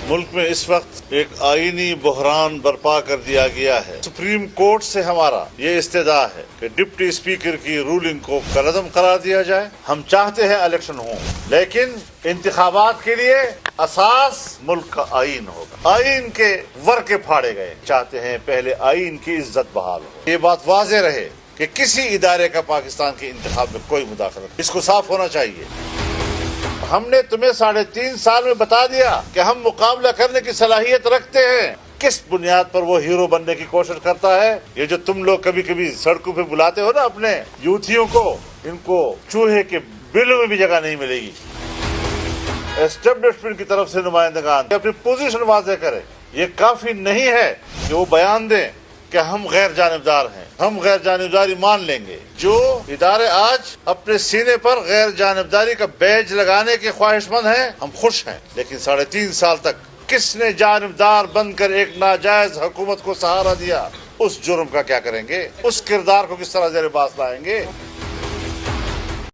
मुल्क में इस वक्त एक आईनी बहरान बर्पा कर दिया गया है। सुप्रीम कोर्ट से हमारा ये इस्तेदा है कि डिप्टी स्पीकर की रूलिंग को कलअदम करार दिया जाए। हम चाहते हैं इलेक्शन हो, लेकिन इंतखाबात के लिए असास मुल्क का आईन होगा। आईन के वर्के फाड़े गए। चाहते हैं पहले आईन की इज्जत बहाल हो। ये बात वाज़ेह रहे कि किसी इदारे का पाकिस्तान के इंतखाब में कोई मुदाखलत, इसको साफ होना चाहिए। हमने तुम्हें 3.5 साल में बता दिया कि हम मुकाबला करने की सलाहियत रखते हैं। किस बुनियाद पर वो हीरो बनने की कोशिश करता है? ये जो तुम लोग कभी कभी सड़कों पे बुलाते हो ना अपने यूथियों को, इनको चूहे के बिलों में भी जगह नहीं मिलेगी। एस्टेब्लिशमेंट की तरफ से नुमाइंदगान अपनी पोजीशन वाज़ेह करें। ये काफी नहीं है कि वो बयान दें कि हम गैर जानिबदार हैं, हम गैर जानिबदारी मान लेंगे। जो इदारे आज अपने सीने पर गैर जानिबदारी का बैज लगाने के ख्वाहिशमंद हैं, हम खुश हैं। लेकिन 3.5 साल तक किसने जानिबदार बनकर एक नाजायज हुकूमत को सहारा दिया, उस जुर्म का क्या करेंगे? उस किरदार को किस तरह जेर बास लाएंगे?